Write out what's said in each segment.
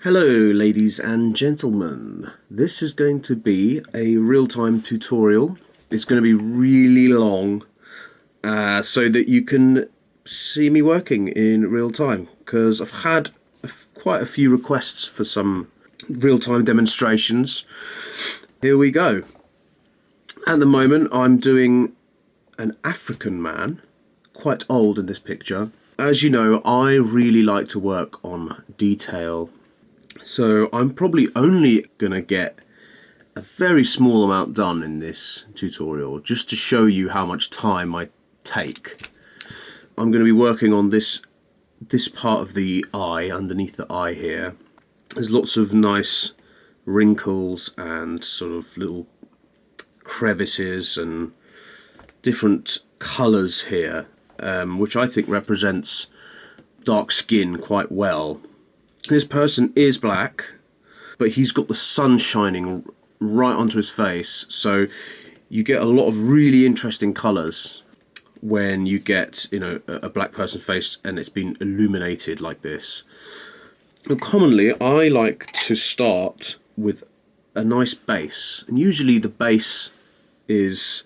Hello ladies and gentlemen, this is going to be a real-time tutorial. It's going to be really long so that you can see me working in real time, because I've had quite a few requests for some real-time demonstrations. Here we go. At the moment I'm doing an African man, quite old in this picture. As you know, I really like to work on detail. So I'm probably only going to get a very small amount done in this tutorial, just to show you how much time I take. I'm going to be working on this part of the eye, underneath the eye here. There's lots of nice wrinkles and sort of little crevices and different colours here, which I think represents dark skin quite well. This person is black, but he's got the sun shining right onto his face, so you get a lot of really interesting colours when you get, you know, a black person's face and it's been illuminated like this. And commonly I like to start with a nice base, and usually the base is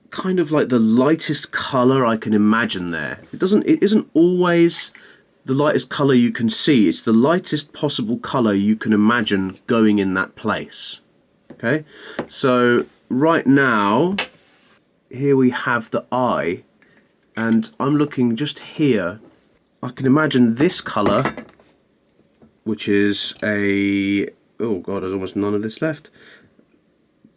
kind of like the lightest colour I can imagine there. It isn't always the lightest colour you can see, it's the lightest possible colour you can imagine going in that place. Okay, so right now, here we have the eye, and I'm looking just here. I can imagine this colour, which is a, oh god, there's almost none of this left,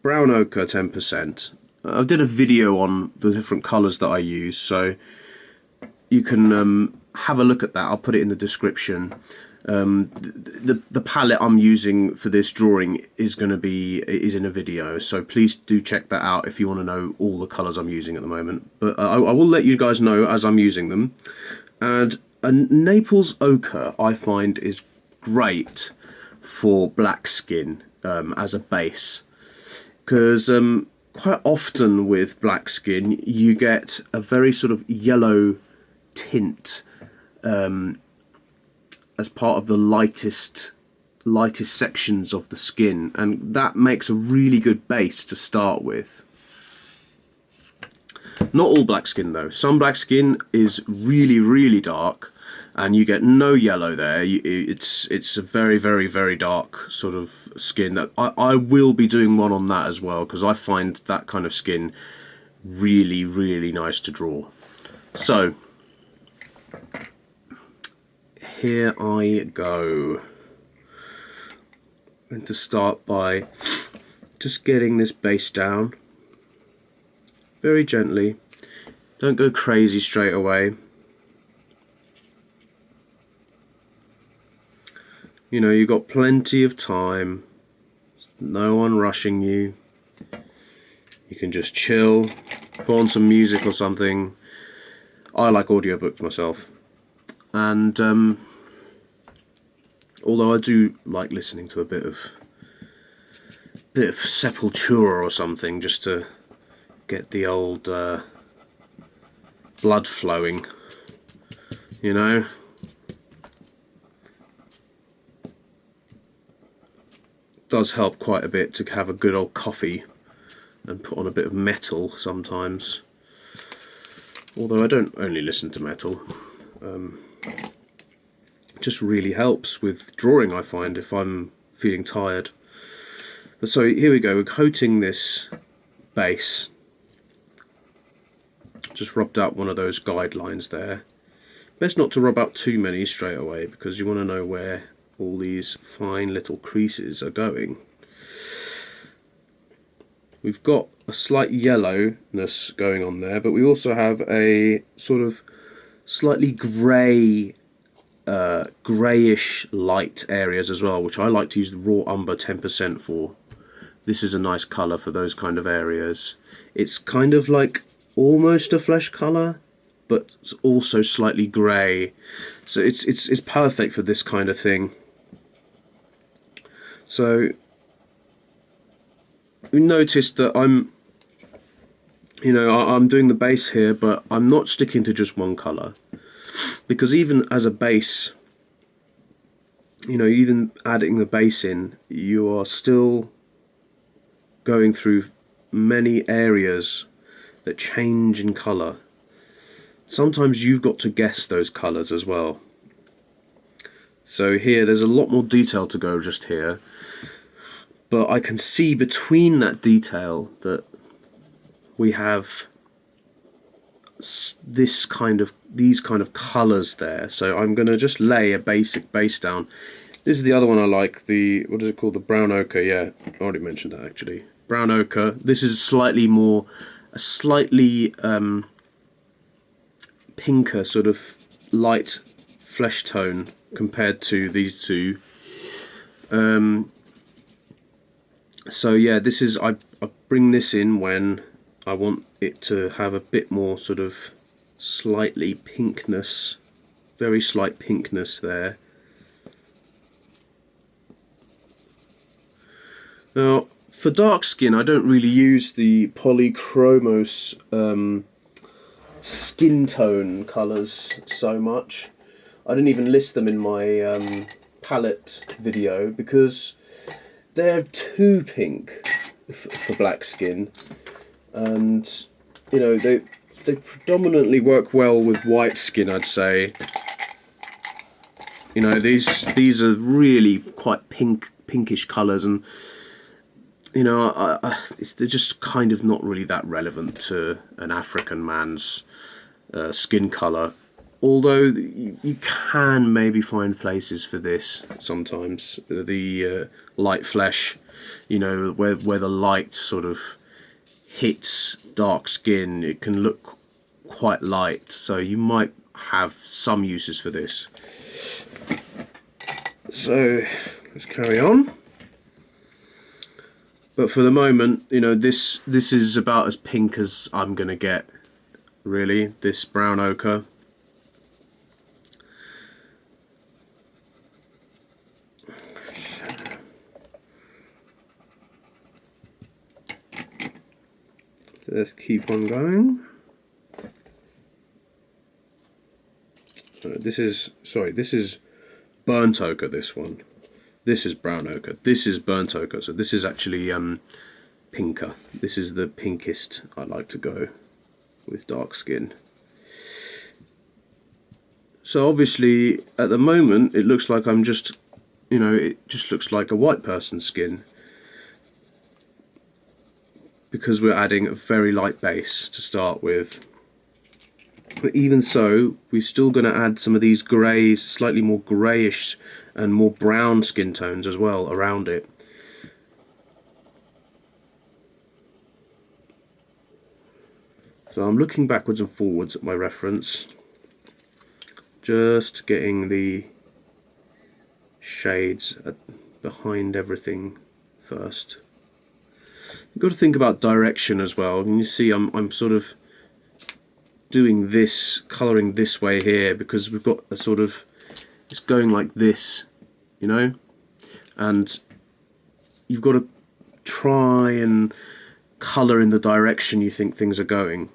brown ochre 10%. I did a video on the different colours that I use, so you can have a look at that. I'll put it in the description. The palette I'm using for this drawing is in a video, so please do check that out if you want to know all the colours I'm using at the moment. But I will let you guys know as I'm using them. And a Naples ochre I find is great for black skin as a base, because quite often with black skin you get a very sort of yellow tint as part of the lightest sections of the skin, and that makes a really good base to start with. Not all black skin though. Some black skin is really dark and you get no yellow there. It's a very dark sort of skin. That I will be doing one on that as well, because I find that kind of skin really nice to draw. So here I go. I'm going to start by just getting this base down very gently. Don't go crazy straight away. You know, you've got plenty of time. No one rushing you. You can just chill, put on some music or something. I like audiobooks myself. And although I do like listening to a bit of Sepultura or something, just to get the old blood flowing, you know. It does help quite a bit to have a good old coffee and put on a bit of metal sometimes. Although I don't only listen to metal. It just really helps with drawing, I find, if I'm feeling tired. But so here we go, we're coating this base. Just rubbed out one of those guidelines there. Best not to rub out too many straight away, because you want to know where all these fine little creases are going. We've got a slight yellowness going on there, but we also have a sort of slightly grey, greyish light areas as well, which I like to use the raw umber 10% for. This is a nice colour for those kind of areas. It's kind of like almost a flesh colour, but it's also slightly grey. So it's perfect for this kind of thing. So you notice that I'm doing the base here, but I'm not sticking to just one colour, because even as a base you know, even adding the base in, you are still going through many areas that change in colour. Sometimes you've got to guess those colours as well. So here, there's a lot more detail to go just here, but I can see between that detail that we have these kind of colours there. So I'm going to just lay a basic base down. This is the other one I like, the, what is it called, the brown ochre. Yeah, I already mentioned that actually. Brown ochre. This is slightly more, a slightly pinker sort of light flesh tone compared to these two. So yeah, this is, I bring this in when I want it to have a bit more sort of slightly pinkness, very slight pinkness there. Now, for dark skin, I don't really use the Polychromos skin tone colours so much. I didn't even list them in my palette video because they're too pink for black skin, and you know, they predominantly work well with white skin, I'd say. You know, these are really quite pinkish colours, and you know, they're just kind of not really that relevant to an African man's skin colour. Although you can maybe find places for this sometimes. The light flesh, you know, where the light sort of hits dark skin, it can look quite light. So you might have some uses for this. So let's carry on. But for the moment, you know, this is about as pink as I'm gonna get, really, this brown ochre. So let's keep on going. This is burnt ochre, this one. This is brown ochre. This is burnt ochre. So this is actually pinker. This is the pinkest I like to go with dark skin. So obviously at the moment it looks like I'm just, you know, it just looks like a white person's skin, because we're adding a very light base to start with. But even so, we're still going to add some of these greys, slightly more greyish and more brown skin tones as well around it. So I'm looking backwards and forwards at my reference, just getting the shades behind everything first. You've got to think about direction as well. And you see I'm sort of doing this, colouring this way here, because we've got a sort of, it's going like this, you know, and you've got to try and colour in the direction you think things are going.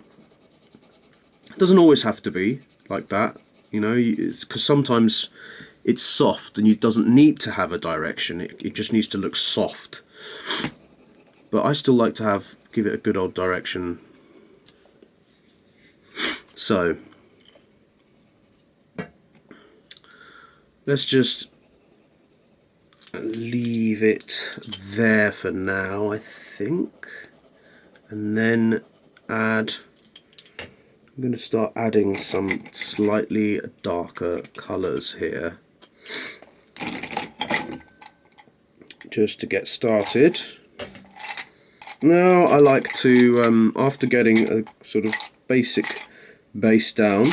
It doesn't always have to be like that, you know, because sometimes it's soft and it doesn't need to have a direction, it just needs to look soft. But I still like to give it a good old direction. So let's just leave it there for now, I think, and then I'm going to start adding some slightly darker colours here just to get started. Now I like to, after getting a sort of basic base down,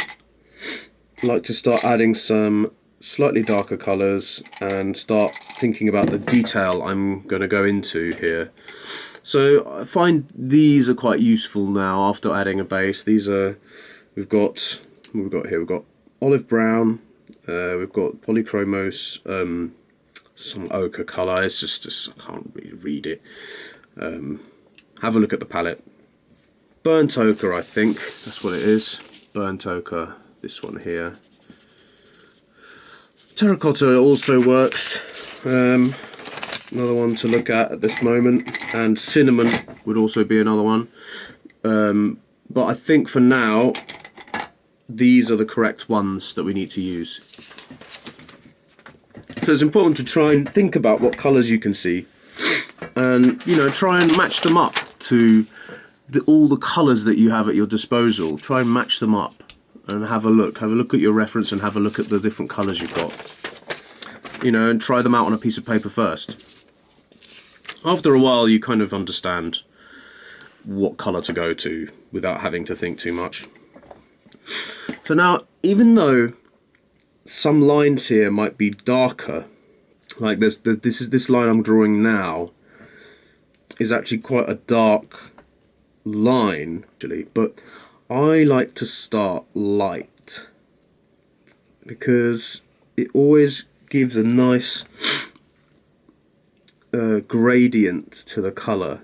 I like to start adding some slightly darker colours and start thinking about the detail I'm going to go into here. So I find these are quite useful now after adding a base. These are, we've got olive brown, we've got Polychromos, some ochre colour. It's just I can't really read it. Have a look at the palette. Burnt ochre, I think that's what it is. Burnt ochre, this one here. Terracotta also works. Another one to look at this moment, and cinnamon would also be another one. But I think for now, these are the correct ones that we need to use. So it's important to try and think about what colours you can see, and try and match them up to all the colours that you have at your disposal. Try and match them up and have a look at your reference and have a look at the different colours you've got, and try them out on a piece of paper first. After a while you kind of understand what colour to go to without having to think too much. So now, even though some lines here might be darker, like this line I'm drawing now is actually quite a dark line actually, but I like to start light because it always gives a nice gradient to the colour.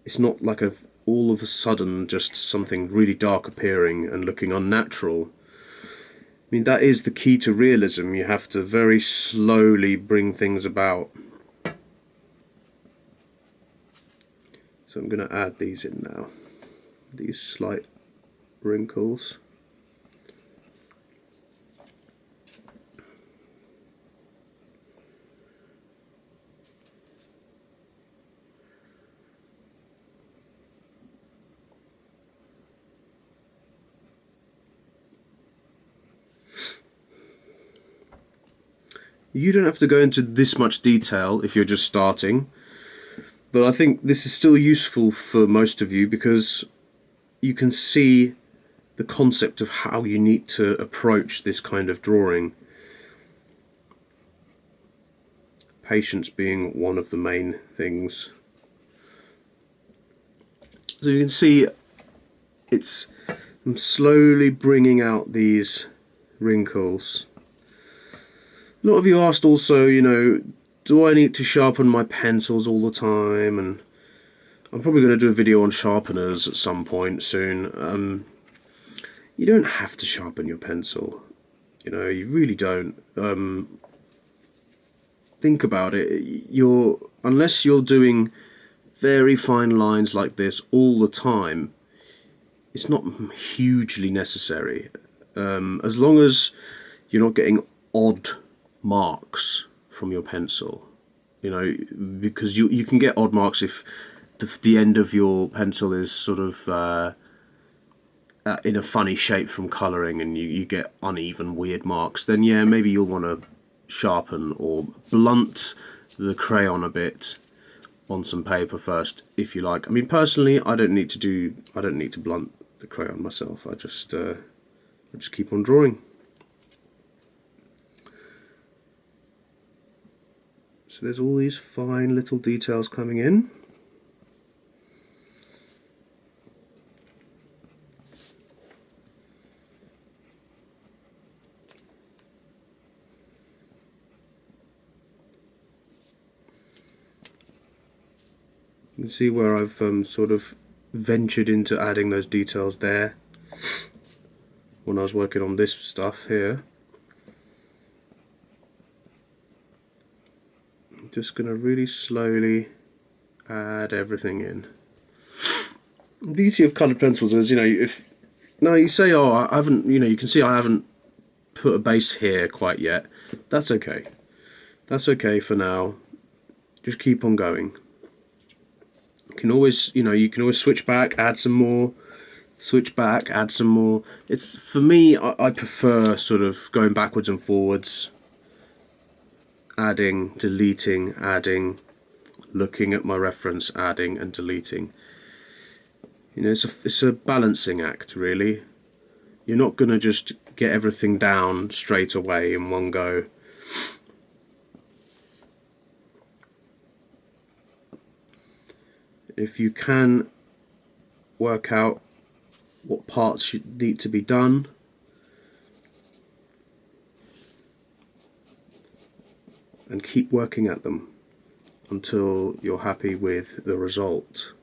It's not like all of a sudden just something really dark appearing and looking unnatural. I mean, that is the key to realism. You have to very slowly bring things about. So I'm going to add these in now, these slight wrinkles. You don't have to go into this much detail if you're just starting, but I think this is still useful for most of you because you can see the concept of how you need to approach this kind of drawing. Patience being one of the main things. So you can see I'm slowly bringing out these wrinkles. A lot of you asked also, do I need to sharpen my pencils all the time? And I'm probably going to do a video on sharpeners at some point soon. You don't have to sharpen your pencil. You really don't. Think about it. Unless you're doing very fine lines like this all the time, it's not hugely necessary. As long as you're not getting odd marks from your pencil, because you can get odd marks if the end of your pencil is sort of in a funny shape from colouring and you get uneven weird marks. Then yeah, maybe you'll want to sharpen or blunt the crayon a bit on some paper first if you like. I mean, personally, I don't need to blunt the crayon myself. I just keep on drawing. So there's all these fine little details coming in. You can see where I've sort of ventured into adding those details there when I was working on this stuff here. Just going to really slowly add everything in. The beauty of coloured pencils is, you say, oh, I haven't, you can see I haven't put a base here quite yet. That's okay. That's okay for now. Just keep on going. You can always, switch back, add some more, switch back, add some more. It's, for me, I prefer sort of going backwards and forwards. Adding, deleting, adding, looking at my reference, adding and deleting. It's a balancing act, really. You're not going to just get everything down straight away in one go. If you can work out what parts need to be done, and keep working at them until you're happy with the result.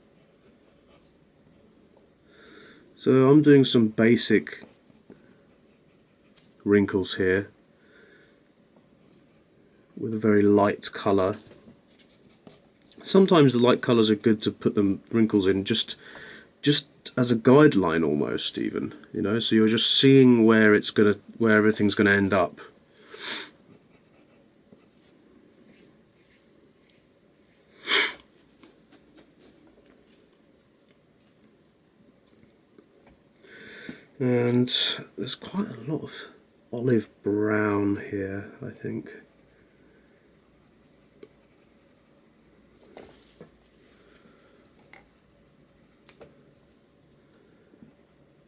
So I'm doing some basic wrinkles here. with a very light colour. Sometimes the light colours are good to put the wrinkles in just as a guideline almost, even, you know, so you're just seeing where everything's gonna end up. And there's quite a lot of olive brown here, I think.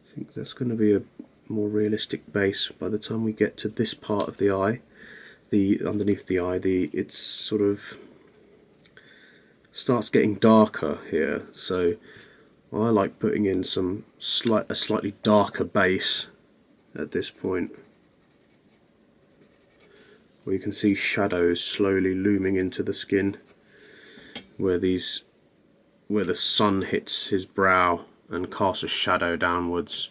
I think that's going to be a more realistic base by the time we get to this part of the eye. Underneath the eye, it's sort of starts getting darker here, so I like putting in a slightly darker base at this point, where you can see shadows slowly looming into the skin, where the sun hits his brow and casts a shadow downwards.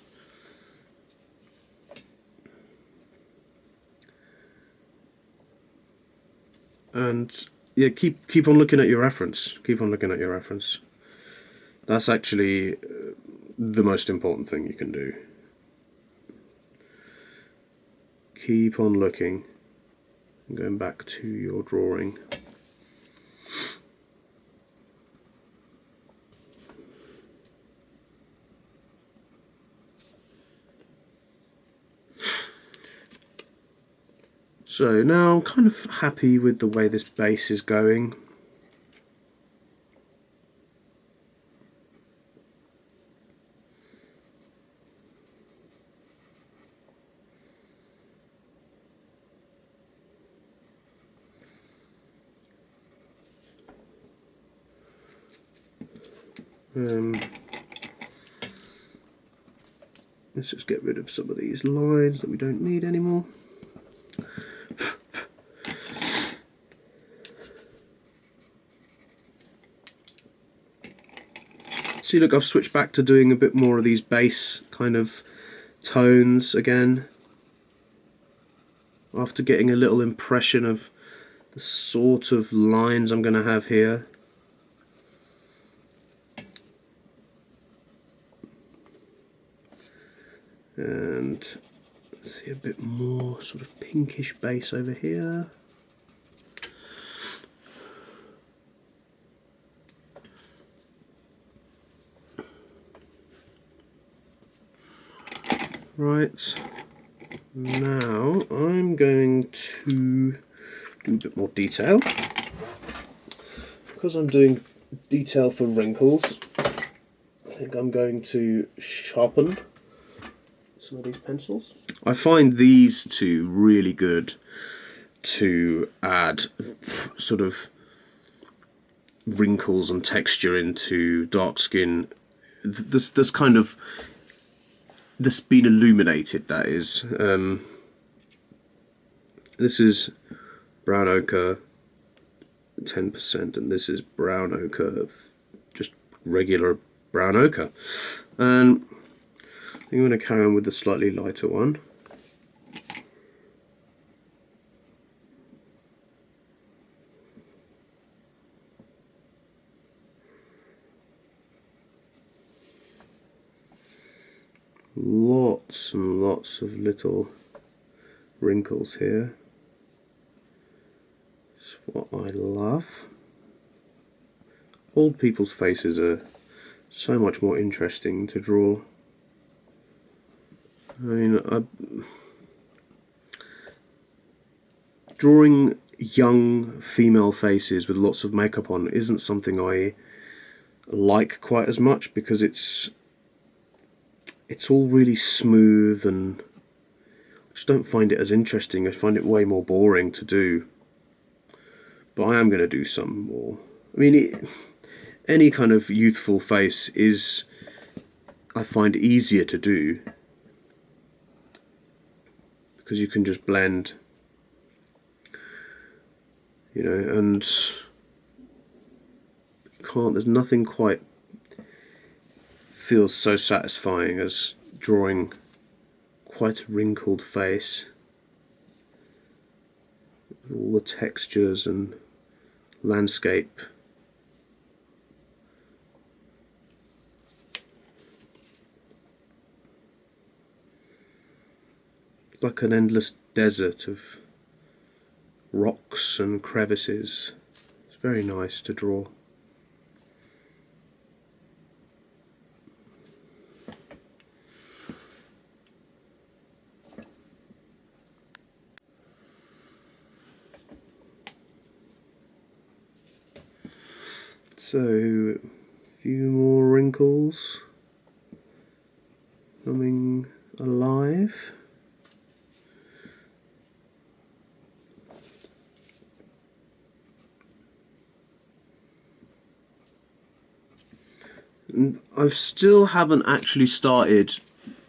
And yeah, keep on looking at your reference. Keep on looking at your reference. That's actually the most important thing you can do. Keep on looking and going back to your drawing. So now I'm kind of happy with the way this base is going. Let's just get rid of some of these lines that we don't need anymore. See, look, I've switched back to doing a bit more of these base kind of tones again, after getting a little impression of the sort of lines I'm going to have here. And see a bit more sort of pinkish base over here. Right, now I'm going to do a bit more detail. Because I'm doing detail for wrinkles, I think I'm going to sharpen some of these pencils. I find these two really good to add sort of wrinkles and texture into dark skin. This kind of this been illuminated, that is. This is brown ochre 10%, and this is brown ochre, just regular brown ochre. And I'm going to carry on with the slightly lighter one. Lots and lots of little wrinkles here. It's what I love. Old people's faces are so much more interesting to draw. I mean, drawing young female faces with lots of makeup on isn't something I like quite as much, because it's all really smooth, and I just don't find it as interesting. I find it way more boring to do. But I am going to do some more. I mean, any kind of youthful face is, I find, easier to do, because you can just blend, you know, and there's nothing quite feels so satisfying as drawing quite a wrinkled face. all the textures and landscape. It's like an endless desert of rocks and crevices. It's very nice to draw. So, a few more wrinkles coming alive. And I still haven't actually started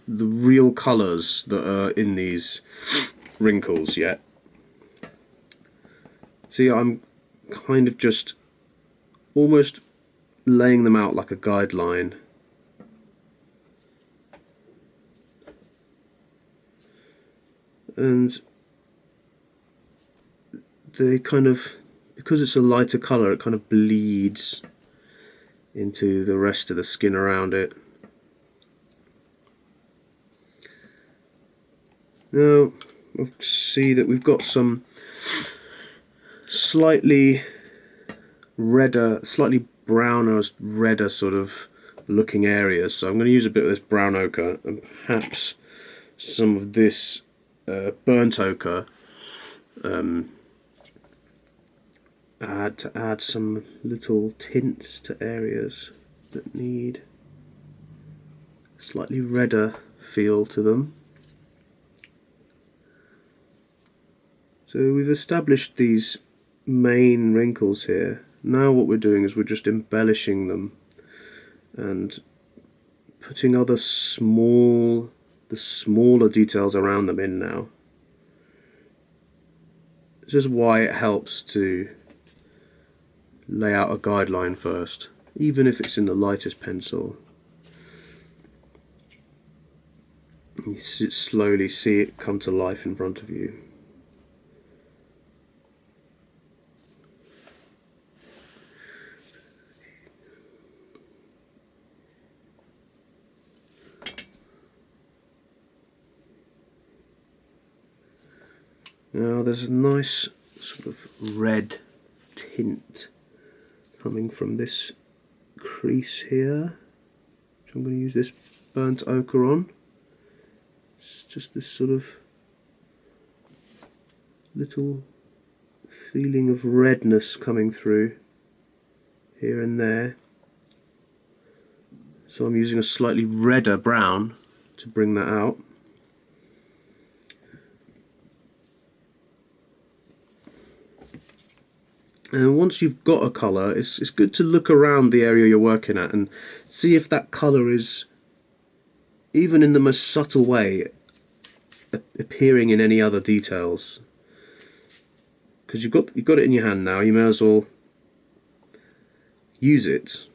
the real colours that are in these wrinkles yet. See, I'm kind of just almost laying them out like a guideline. And they kind of, because it's a lighter colour, it kind of bleeds into the rest of the skin around it. Now, we'll see that we've got some slightly redder, slightly browner, redder sort of looking areas. So I'm going to use a bit of this brown ochre and perhaps some of this burnt ochre to add some little tints to areas that need a slightly redder feel to them. So we've established these main wrinkles here. Now what we're doing is we're just embellishing them and putting other smaller details around them in now. This is why it helps to lay out a guideline first, even if it's in the lightest pencil. You slowly see it come to life in front of you. Now there's a nice sort of red tint coming from this crease here, which I'm going to use this burnt ochre on. It's just this sort of little feeling of redness coming through here and there. So I'm using a slightly redder brown to bring that out. And once you've got a colour, it's good to look around the area you're working at and see if that colour is, even in the most subtle way, appearing in any other details. Because you've got it in your hand now, you may as well use it.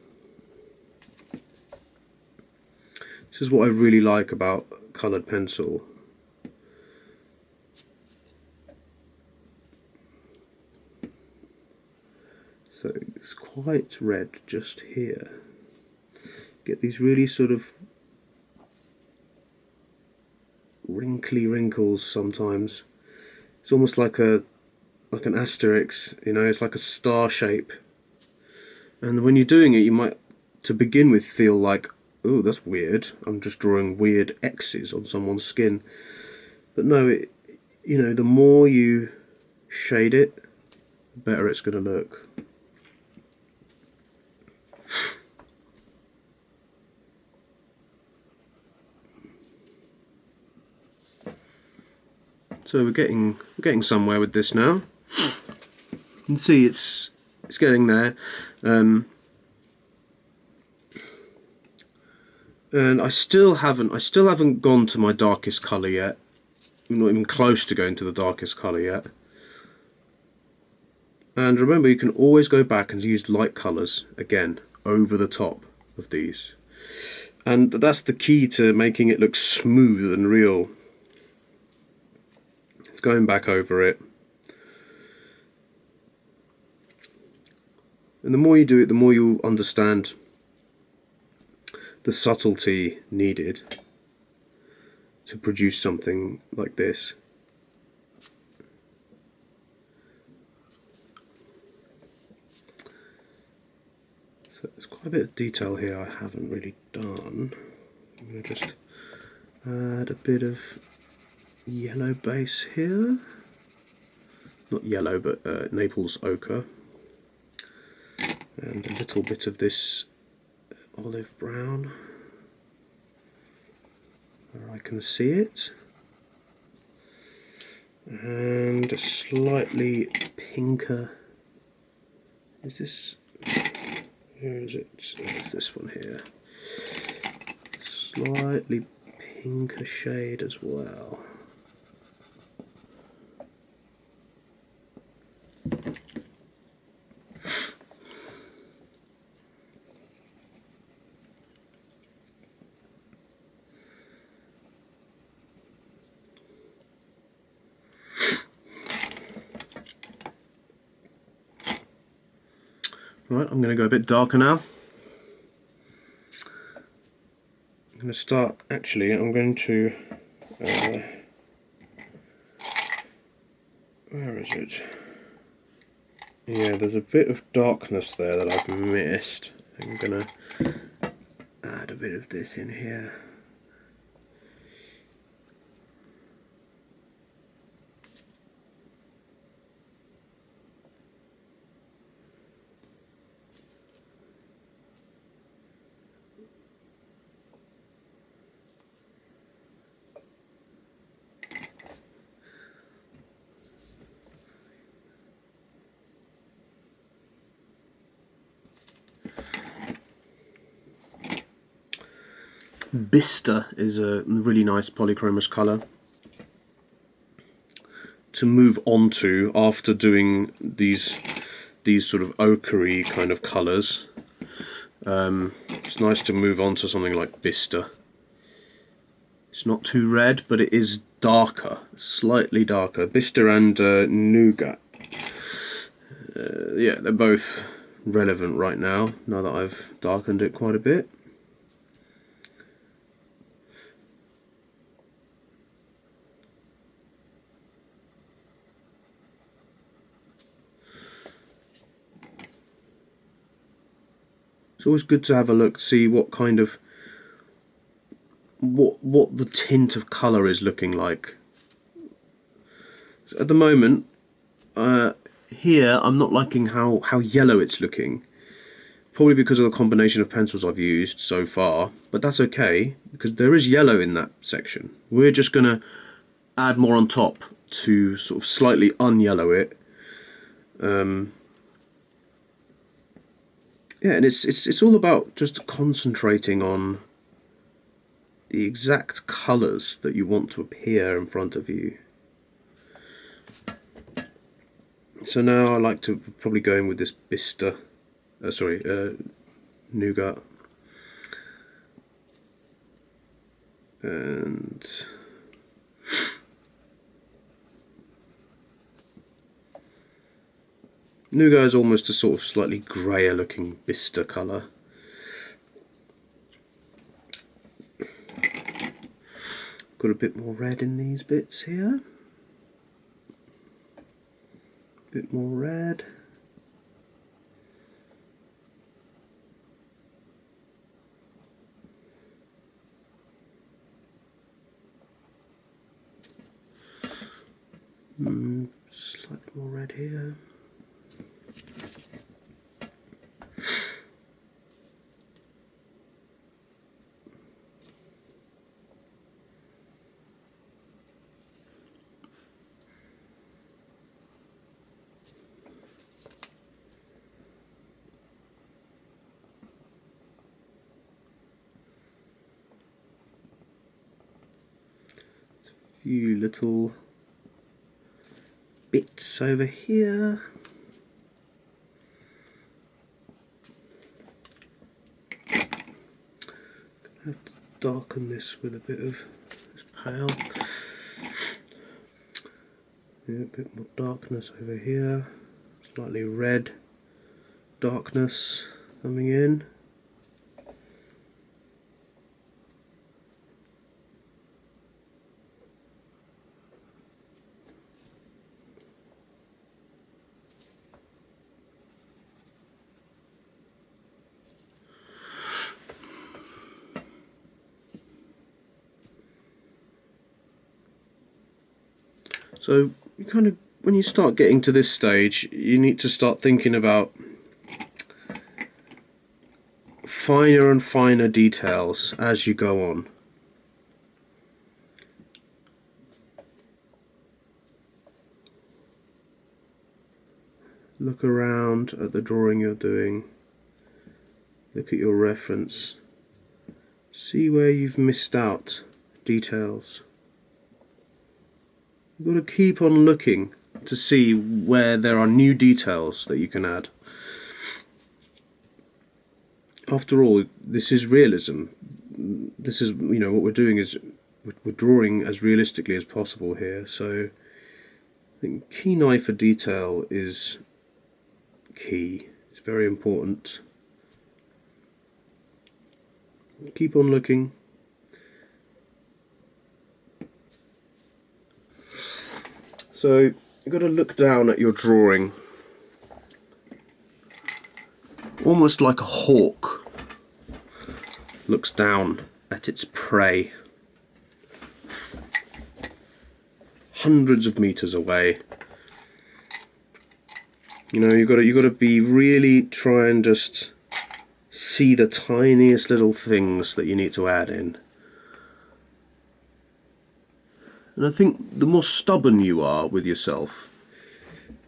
This is what I really like about coloured pencil. So it's quite red just here. Get these really sort of wrinkly wrinkles sometimes. It's almost like an asterisk, you know, it's like a star shape. And when you're doing it, you might, to begin with, feel like, oh, that's weird. I'm just drawing weird X's on someone's skin. But no, you know, the more you shade it, the better it's going to look. So we're getting somewhere with this now. You can see it's getting there, and I still haven't gone to my darkest colour yet. I'm not even close to going to the darkest colour yet. And remember, you can always go back and use light colours again over the top of these, and that's the key to making it look smooth and real. Going back over it, And the more you do it, the more you'll understand the subtlety needed to produce something like this. So there's quite a bit of detail here I haven't really done. I'm going to just add a bit of yellow base here. Not yellow, but Naples ochre. And a little bit of this olive brown where I can see it. And a slightly pinker. Is this? Where is it? It's this one here. Slightly pinker shade as well. Right, I'm going to go a bit darker now. I'm going to start, actually, I'm going to, where is it? Yeah, there's a bit of darkness there that I've missed. I'm going to add a bit of this in here. Bista is a really nice polychromos colour to move on to after doing these sort of ochre-y kind of colours. It's nice to move on to something like Bista. It's not too red, but it is darker, slightly darker. Bista and Nougat. Yeah, they're both relevant right now that I've darkened it quite a bit. It's always good to have a look, see what kind of what the tint of colour is looking like. So at the moment, here I'm not liking how yellow it's looking. Probably because of the combination of pencils I've used so far, but that's okay because there is yellow in that section. We're just going to add more on top to sort of slightly un-yellow it. Yeah, and it's all about just concentrating on the exact colours that you want to appear in front of you. So now I like to probably go in with this Bista, Nougat, and Nougat is almost a sort of slightly greyer looking Bista colour. Got a bit more red in these bits here. Bit more red. Slightly more red here. Few little bits over here. Gonna have to darken this with a bit of this pale. Yeah, a bit more darkness over here. Slightly red darkness coming in. So you kind of, when you start getting to this stage, you need to start thinking about finer and finer details as you go on. Look around at the drawing you're doing. Look at your reference. See where you've missed out details. You've got to keep on looking to see where there are new details that you can add. After all, this is realism. This is, you know, what we're doing is we're drawing as realistically as possible here. So I think keen eye for detail is key. It's very important. Keep on looking. So you've got to look down at your drawing, almost like a hawk looks down at its prey, hundreds of meters away. You know, you've got to be really try and just see the tiniest little things that you need to add in. And I think the more stubborn you are with yourself,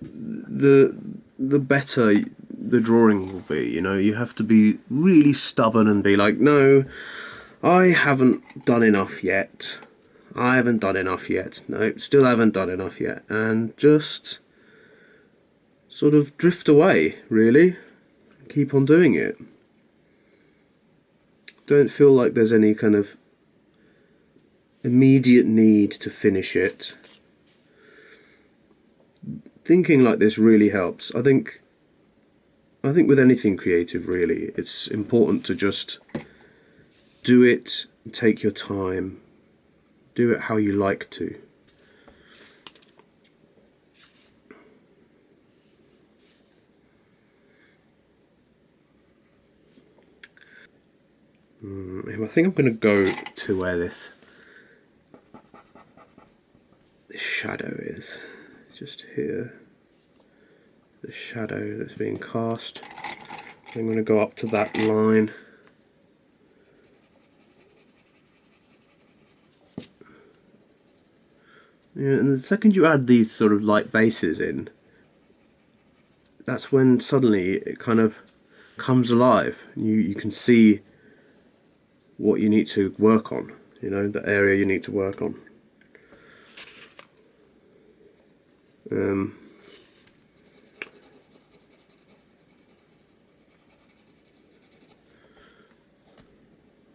the better the drawing will be. You know, you have to be really stubborn and be like, no, I haven't done enough yet. I haven't done enough yet. No, still haven't done enough yet. And just sort of drift away, really. Keep on doing it. Don't feel like there's any kind of immediate need to finish it. Thinking like this really helps. I think with anything creative, really, it's important to just do it, take your time, do it how you like to. I think I'm going to go to where this shadow is, just here, the shadow that's being cast. I'm going to go up to that line. Yeah, and the second you add these sort of light bases in, that's when suddenly it kind of comes alive. You can see what you need to work on, you know, the area you need to work on.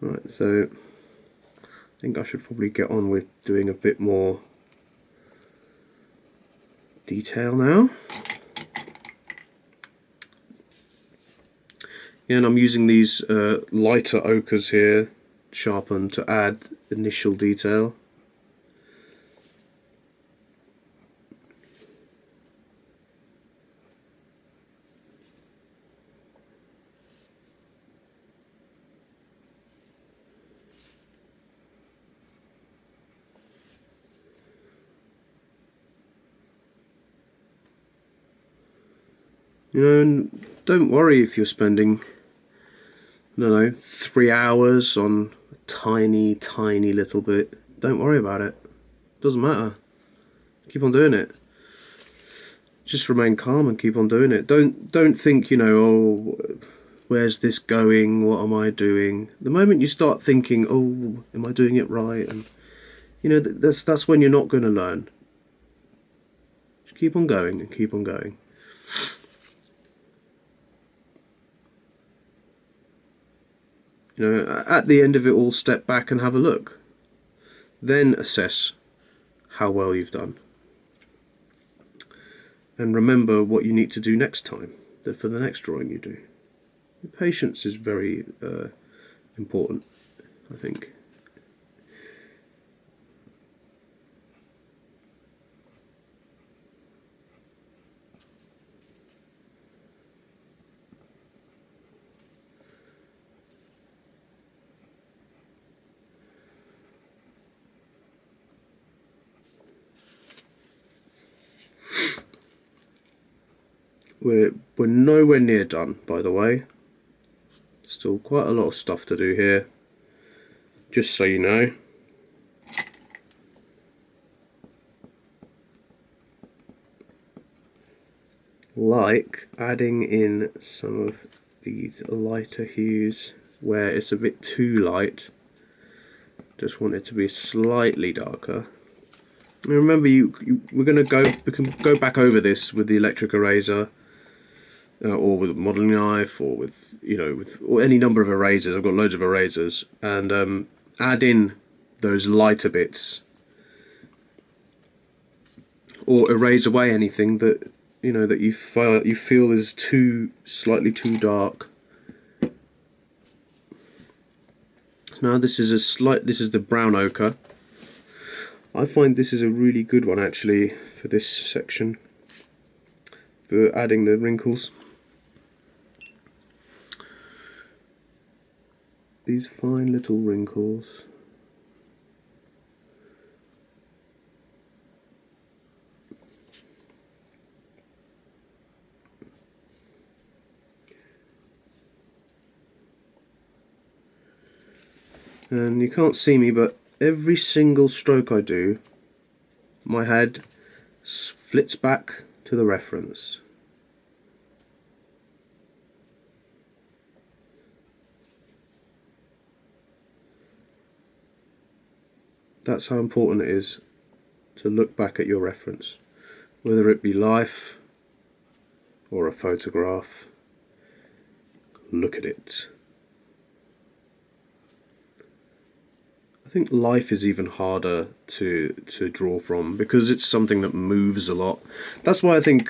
Right, so I think I should probably get on with doing a bit more detail now. Yeah, and I'm using these lighter ochres here, sharpened, to add initial detail. You know, and don't worry if you're spending, I don't know, 3 hours on a tiny little bit. Don't worry about it. Doesn't matter. Keep on doing it. Just remain calm and keep on doing it. Don't think, you know, oh, where's this going? What am I doing? The moment you start thinking, oh, am I doing it right? And you know, that's when you're not going to learn. Just keep on going and keep on going. You know, at the end of it all, step back and have a look. Then assess how well you've done. And remember what you need to do next time. for the next drawing you do. Patience is very important, I think. We're nowhere near done, by the way. Still quite a lot of stuff to do here, just so you know. Like adding in some of these lighter hues where it's a bit too light. Just want it to be slightly darker. And remember, we can go back over this with the electric eraser. Or with a modelling knife, or with or any number of erasers. I've got loads of erasers, and add in those lighter bits, or erase away anything that that you feel is slightly too dark. Now this is the brown ochre. I find this is a really good one actually for this section, for adding the wrinkles. These fine little wrinkles. And you can't see me, but every single stroke I do, my head flits back to the reference. That's how important it is to look back at your reference, whether it be life or a photograph. Look at it. I think life is even harder to draw from because it's something that moves a lot. That's why I think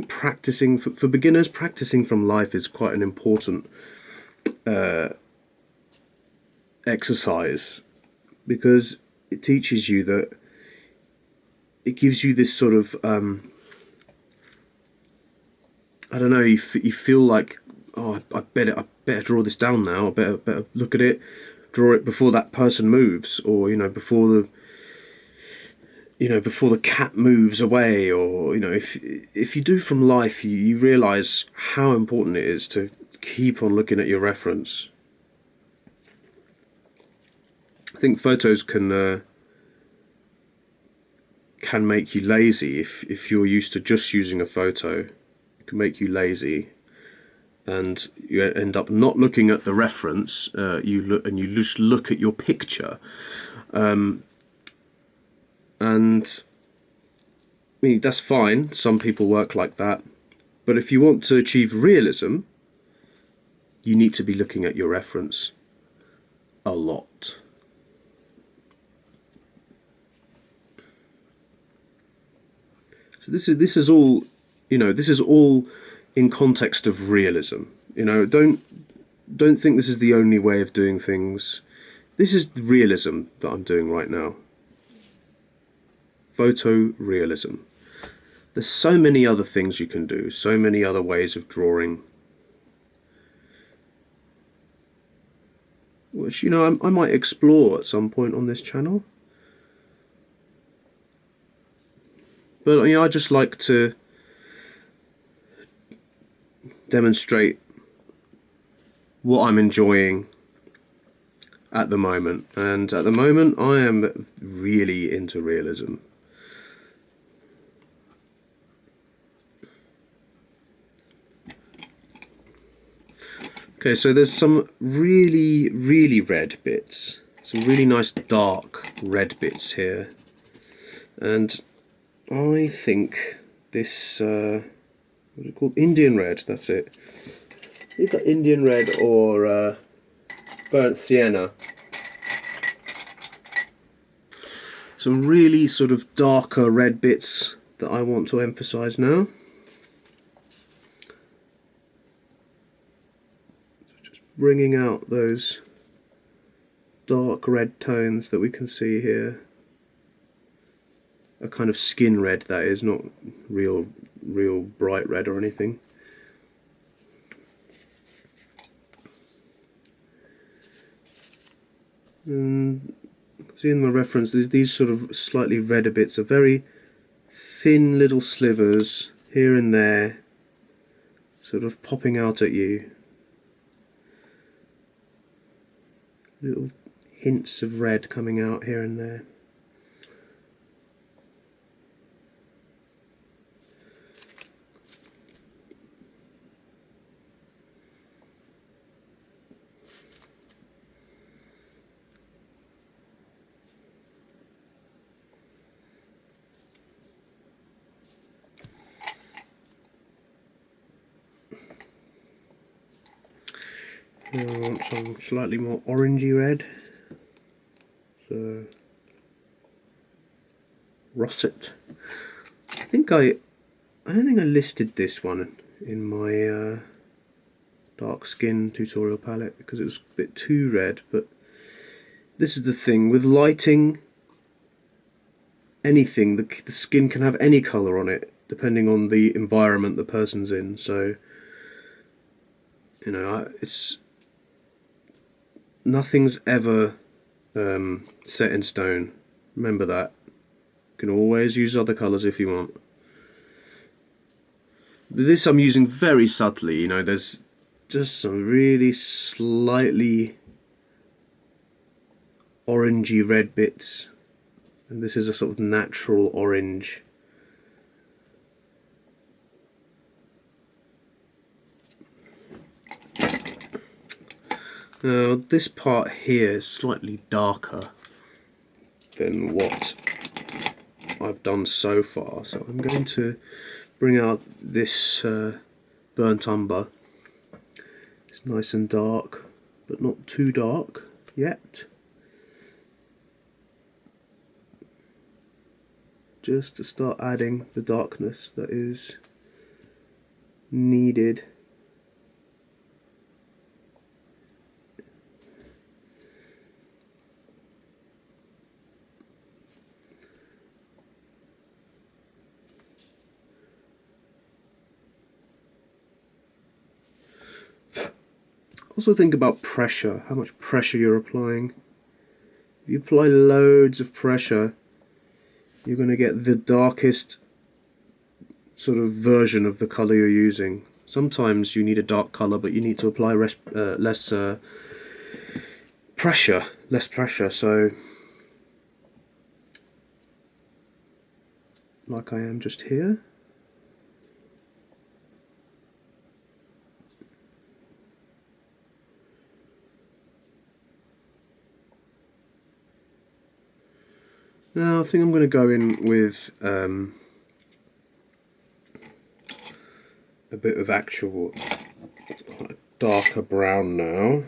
practicing for beginners, practicing from life is quite an important exercise, because it teaches you that, it gives you this sort of I don't know, you feel like, oh, I better draw this down now. I better look at it, draw it before that person moves, or before the cat moves away, or if you do from life, you realise how important it is to keep on looking at your reference. I think photos can make you lazy if you're used to just using a photo. It can make you lazy, and you end up not looking at the reference. You just look at your picture, and I mean, that's fine. Some people work like that, but if you want to achieve realism, you need to be looking at your reference a lot. So this is all, this is all in context of realism. Don't think this is the only way of doing things. This is realism that I'm doing right now. Photorealism. There's so many other things you can do, so many other ways of drawing, which I might explore at some point on this channel. But I just like to demonstrate what I'm enjoying at the moment, and at the moment I am really into realism. Okay, so there's some really red bits, some really nice dark red bits here, and I think this, what is it called? Indian red, that's it. Either Indian red or burnt sienna. Some really sort of darker red bits that I want to emphasize now. bringing out those dark red tones that we can see here. A kind of skin red, that is, not real bright red or anything. And see in my reference, these sort of slightly redder bits are very thin little slivers here and there, sort of popping out at you. Little hints of red coming out here and there. Now I want some slightly more orangey red, so russet. I don't think I listed this one in my dark skin tutorial palette because it was a bit too red, but this is the thing with lighting. Anything, the skin can have any colour on it depending on the environment the person's in, so you know, it's nothing's ever set in stone. Remember that. You can always use other colours if you want. But this I'm using very subtly, you know, there's just some really slightly orangey red bits, and this is a sort of natural orange. Now this part here is slightly darker than what I've done so far, so I'm going to bring out this burnt umber. It's nice and dark, but not too dark yet. Just to start adding the darkness that is needed. Also think about pressure, how much pressure you're applying. If you apply loads of pressure, you're going to get the darkest sort of version of the colour you're using. Sometimes you need a dark colour, but you need to apply less pressure, so like I am just here. Now I think I'm going to go in with a bit of actual quite a darker brown now.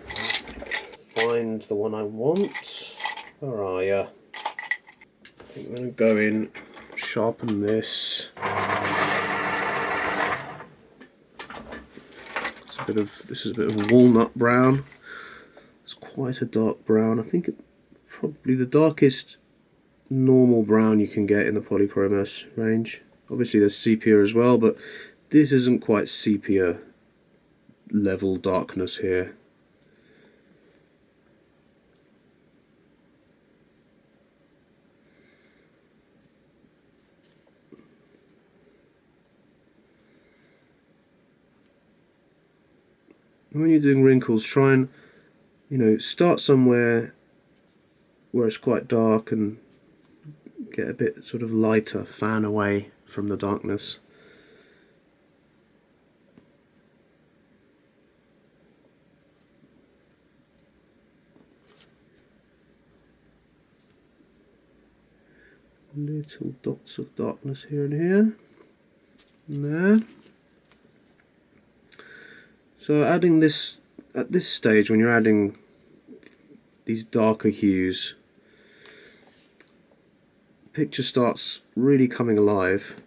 Find the one I want. Where are ya? I think I'm going to go in, sharpen this. This is a bit of walnut brown. It's quite a dark brown. I think probably the darkest normal brown you can get in the Polychromos range. Obviously there's sepia as well, but this isn't quite sepia level darkness here. And when you're doing wrinkles, try and, you know, start somewhere where it's quite dark and get a bit sort of lighter, fan away from the darkness. Little dots of darkness here and here, and there. So adding this, at this stage when you're adding these darker hues, the picture starts really coming alive.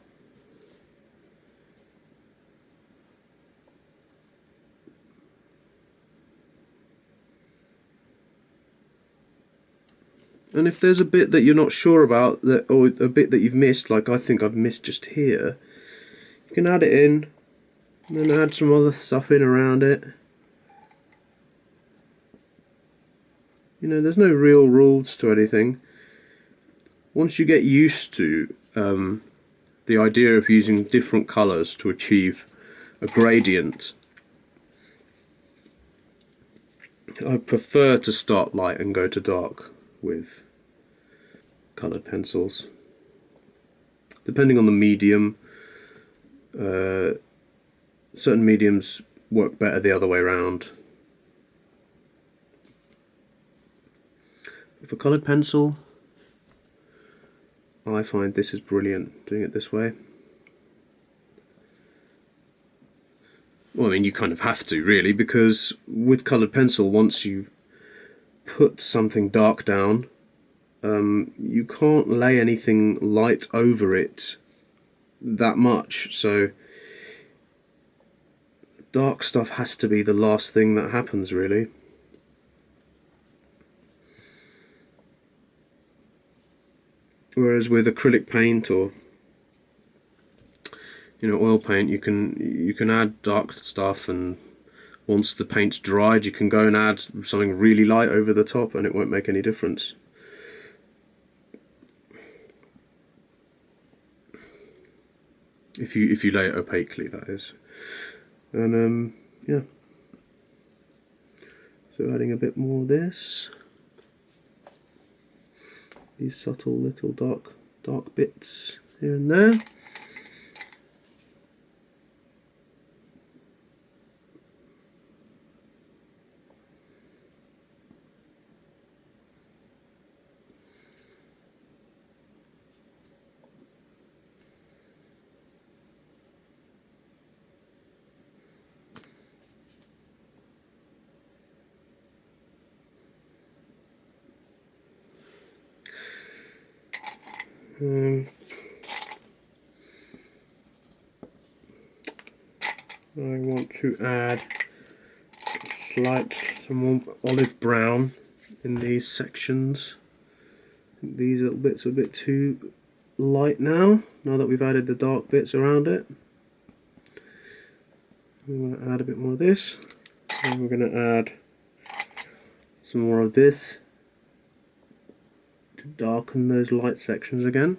And if there's a bit that you're not sure about, or a bit that you've missed, like I think I've missed just here, you can add it in, and then add some other stuff in around it. You know, there's no real rules to anything. Once you get used to the idea of using different colours to achieve a gradient, I prefer to start light and go to dark with coloured pencils. Depending on the medium, certain mediums work better the other way around. For coloured pencil, I find this is brilliant, doing it this way. Well, I mean, you kind of have to, really, because with coloured pencil, once you put something dark down, you can't lay anything light over it that much, so dark stuff has to be the last thing that happens, really. Whereas with acrylic paint or oil paint, you can add dark stuff, and once the paint's dried, you can go and add something really light over the top, and it won't make any difference. If you lay it opaquely, that is. And yeah. So adding a bit more of this. These subtle little dark bits here and there. I want to add some more olive brown in these sections. I think these little bits are a bit too light now that we've added the dark bits around it. I'm going to add a bit more of this, and we're going to add some more of this to darken those light sections again.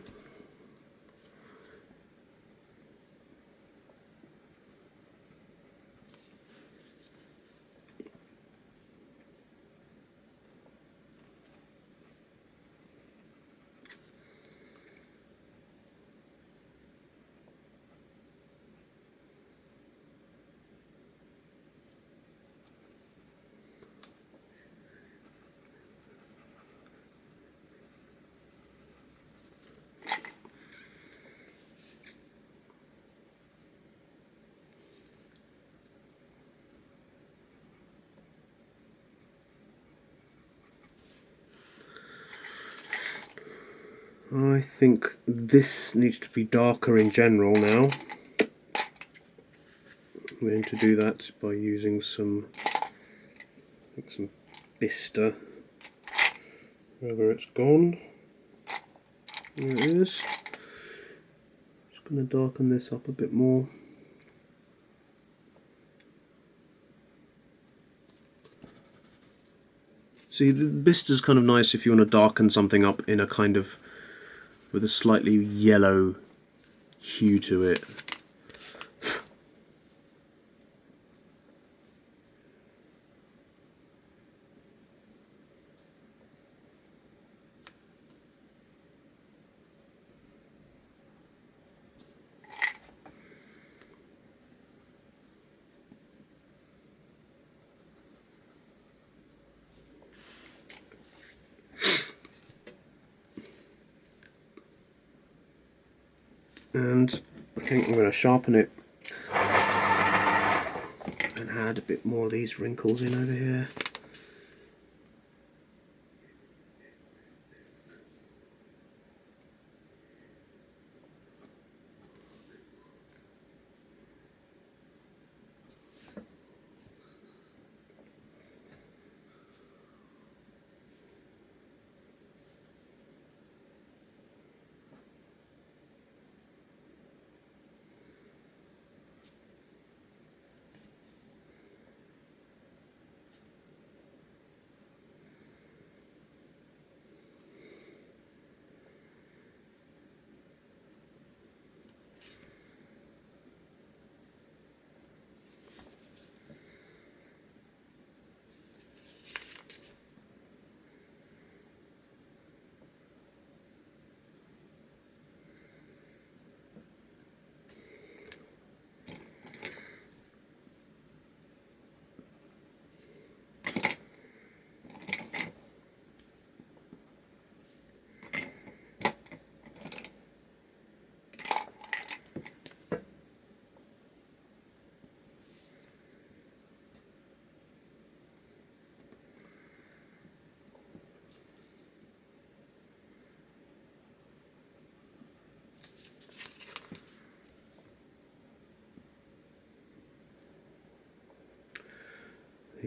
I think this needs to be darker in general now. I'm going to do that by using some Vista, wherever it's gone. There it is. Just going to darken this up a bit more. See, the Vista's kind of nice if you want to darken something up in a kind of with a slightly yellow hue to it. And I think I'm going to sharpen it and add a bit more of these wrinkles in over here.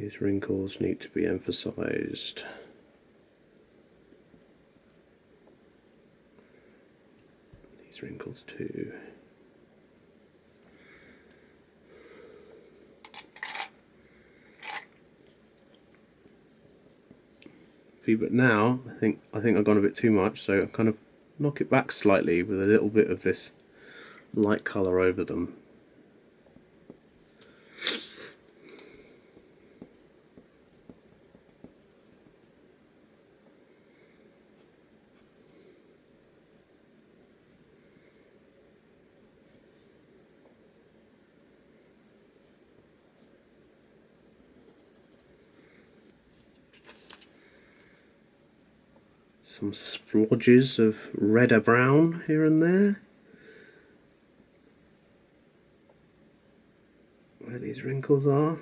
These wrinkles need to be emphasized. These wrinkles too. See, but now I think I've gone a bit too much, so I kind of knock it back slightly with a little bit of this light colour over them. Some splodges of redder brown here and there, where these wrinkles are.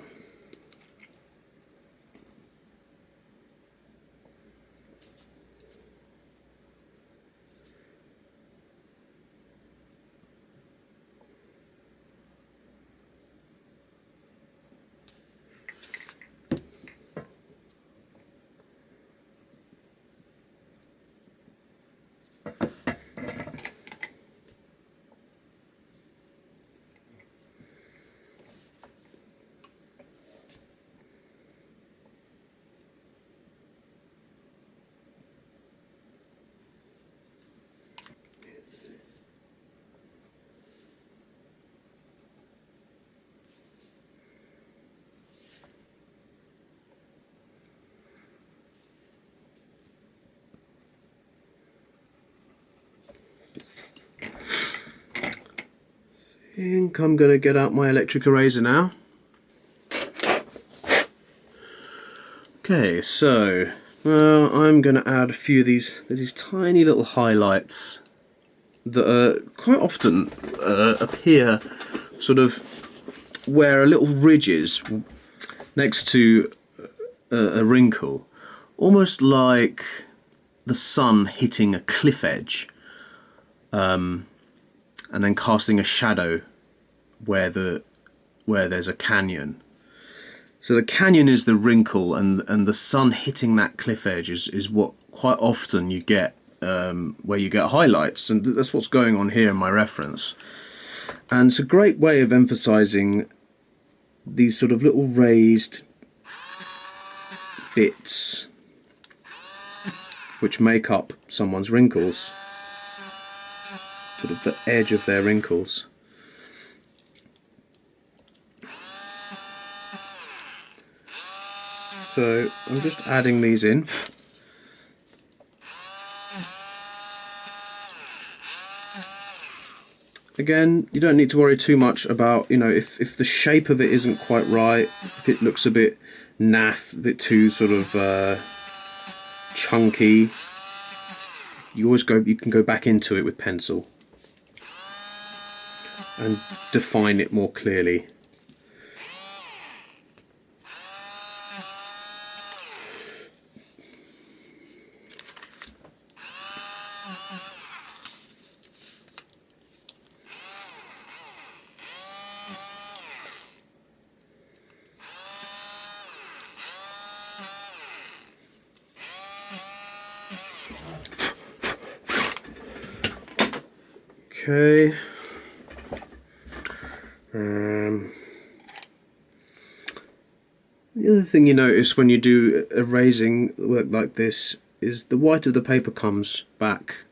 I think I'm going to get out my electric eraser now. Okay, so I'm going to add a few of these. There's these tiny little highlights that quite often appear sort of where a little ridge is next to a wrinkle, almost like the sun hitting a cliff edge. And then casting a shadow where there's a canyon. So the canyon is the wrinkle, and the sun hitting that cliff edge is what quite often you get where you get highlights, and that's what's going on here in my reference. And it's a great way of emphasizing these sort of little raised bits which make up someone's wrinkles. Sort of the edge of their wrinkles. So I'm just adding these in. Again, you don't need to worry too much about, you know, if the shape of it isn't quite right, if it looks a bit naff, a bit too sort of chunky, you can go back into it with pencil and define it more clearly. Okay. The other thing you notice when you do erasing work like this is the white of the paper comes back,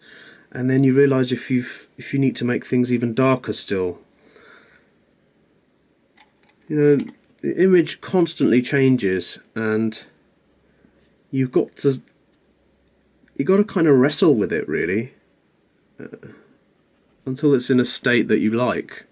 and then you realise if you need to make things even darker still. You know, the image constantly changes, and you've got to kind of wrestle with it really until it's in a state that you like.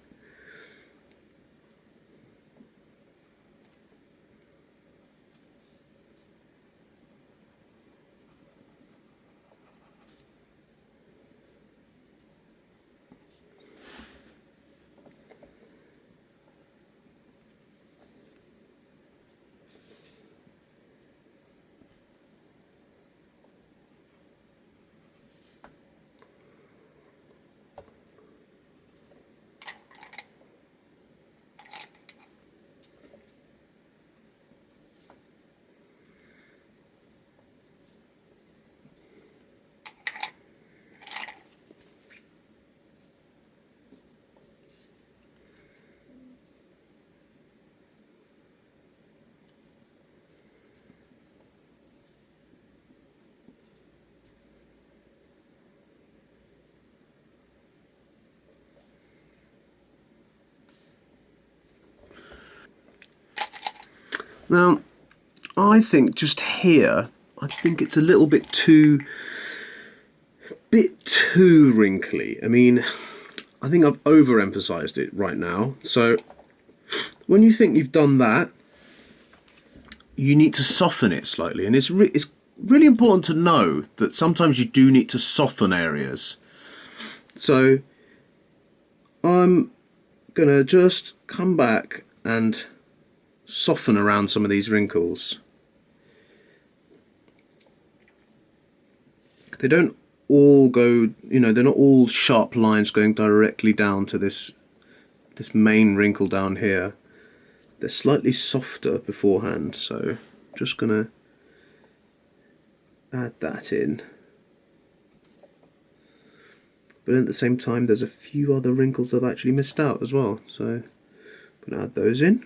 Now, I think just here, I think it's a little bit too wrinkly. I mean, I think I've overemphasized it right now. So when you think you've done that, you need to soften it slightly, and it's really important to know that sometimes you do need to soften areas. So I'm gonna just come back and soften around some of these wrinkles. They don't all go, you know, they're not all sharp lines going directly down to this main wrinkle down here. They're slightly softer beforehand, so just gonna add that in. But at the same time, there's a few other wrinkles I've actually missed out as well, so I'm gonna add those in.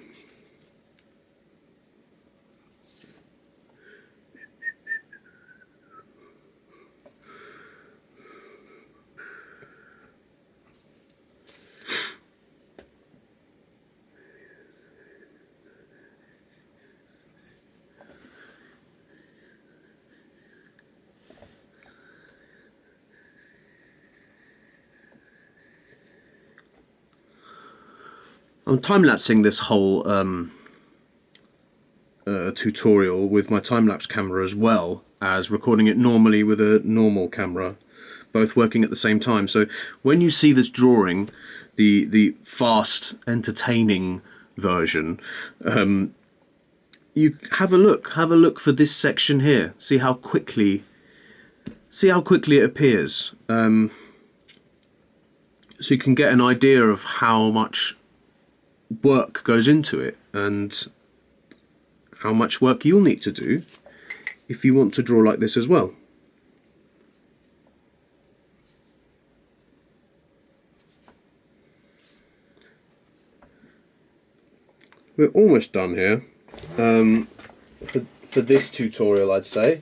I'm time-lapsing this whole tutorial with my time-lapse camera as well as recording it normally with a normal camera, both working at the same time. So when you see this drawing, the fast, entertaining version, you have a look for this section here. See how quickly it appears. So you can get an idea of how much work goes into it and how much work you'll need to do if you want to draw like this as well. We're almost done here for this tutorial, I'd say.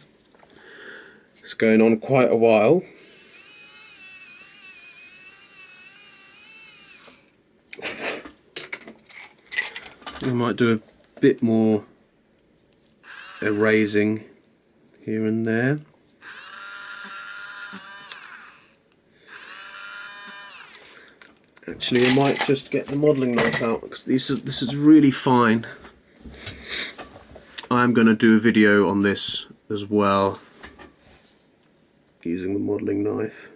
It's going on quite a while. I might do a bit more erasing here and there. Actually, I might just get the modelling knife out because this is really fine. I'm going to do a video on this as well, using the modelling knife.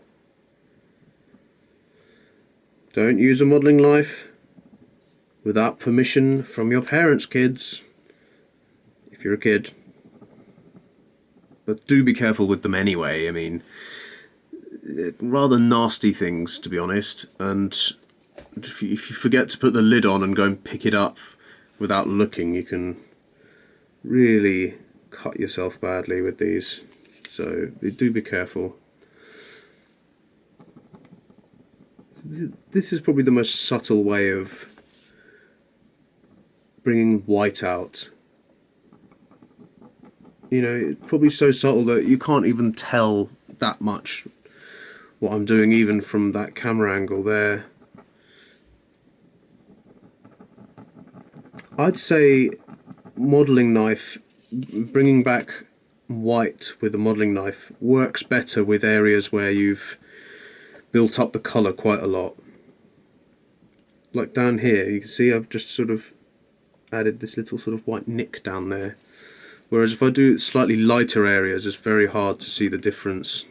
Don't use a modelling knife without permission from your parents, kids, if you're a kid. But do be careful with them anyway. I mean, rather nasty things, to be honest, and if you forget to put the lid on and go and pick it up without looking, you can really cut yourself badly with these, so do be careful. This is probably the most subtle way of bringing white out. You know, it's probably so subtle that you can't even tell that much what I'm doing even from that camera angle there. I'd say modelling knife, bringing back white with a modelling knife works better with areas where you've built up the colour quite a lot. Like down here, you can see I've just sort of added this little sort of white nick down there. Whereas if I do slightly lighter areas, it's very hard to see the difference.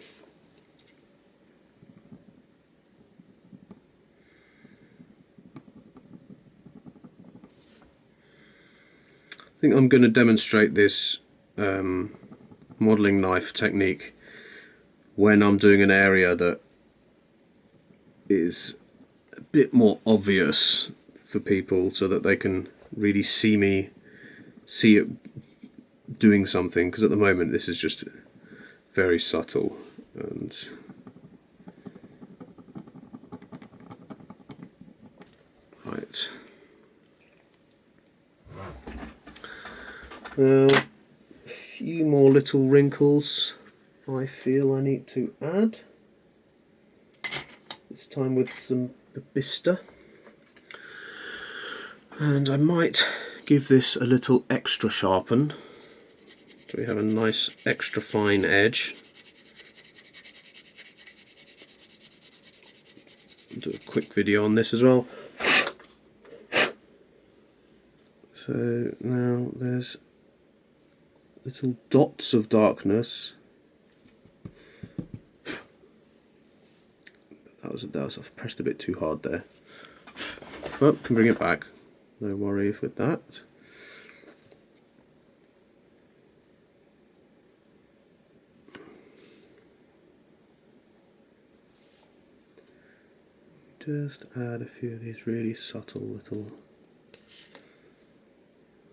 I think I'm going to demonstrate this modelling knife technique when I'm doing an area that is a bit more obvious for people, so that they can really see it doing something, because at the moment this is just very subtle. And right, now a few more little wrinkles I feel I need to add, this time with some Babista. And I might give this a little extra sharpen so we have a nice extra fine edge. Do a quick video on this as well. So now there's little dots of darkness. I've pressed a bit too hard there. Well, can bring it back. No worries with that. Just add a few of these really subtle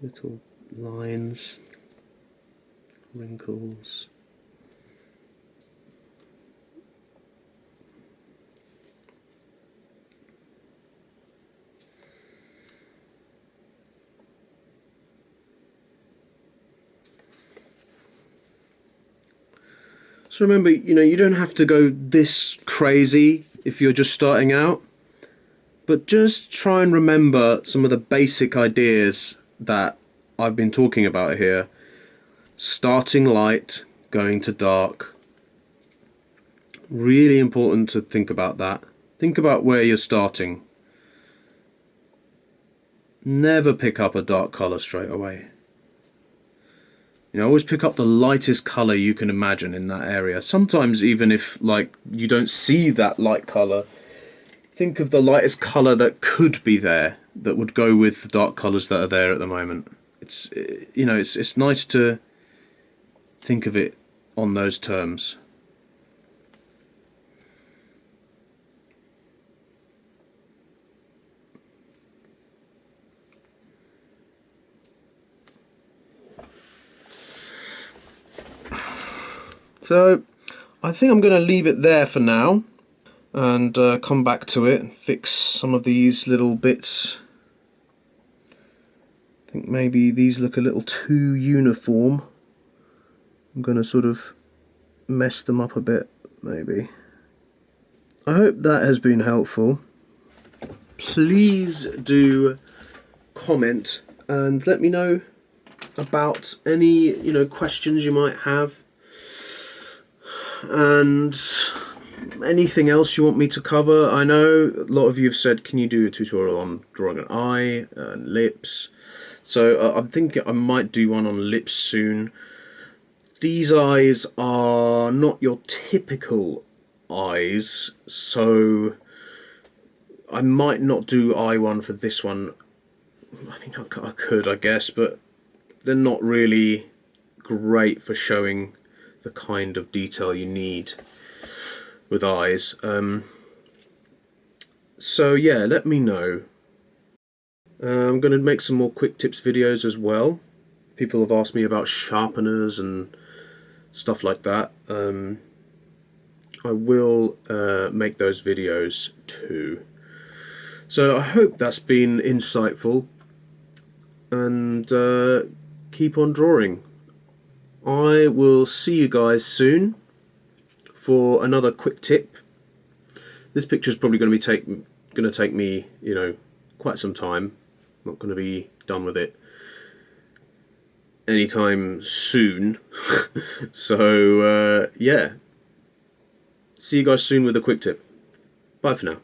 little lines, wrinkles. So remember, you don't have to go this crazy if you're just starting out, but just try and remember some of the basic ideas that I've been talking about here. Starting light, going to dark. Really important to think about that. Think about where you're starting. Never pick up a dark colour straight away. Always pick up the lightest colour you can imagine in that area. Sometimes even if you don't see that light colour, think of the lightest colour that could be there, that would go with the dark colours that are there at the moment. It's nice to think of it on those terms. So I think I'm going to leave it there for now and come back to it and fix some of these little bits. I think maybe these look a little too uniform. I'm going to sort of mess them up a bit, maybe. I hope that has been helpful. Please do comment and let me know about any questions you might have, and anything else you want me to cover. I know a lot of you have said, can you do a tutorial on drawing an eye and lips? So I'm thinking I might do one on lips soon. These eyes are not your typical eyes, so I might not do eye one for this one. I mean, I could, I guess, but they're not really great for showing the kind of detail you need with eyes. So yeah, let me know. I'm going to make some more quick tips videos as well. People have asked me about sharpeners and stuff like that. I will make those videos too. So I hope that's been insightful, and keep on drawing. I will see you guys soon for another quick tip. This picture is probably going to take me, quite some time. I'm not going to be done with it anytime soon. So yeah, see you guys soon with a quick tip. Bye for now.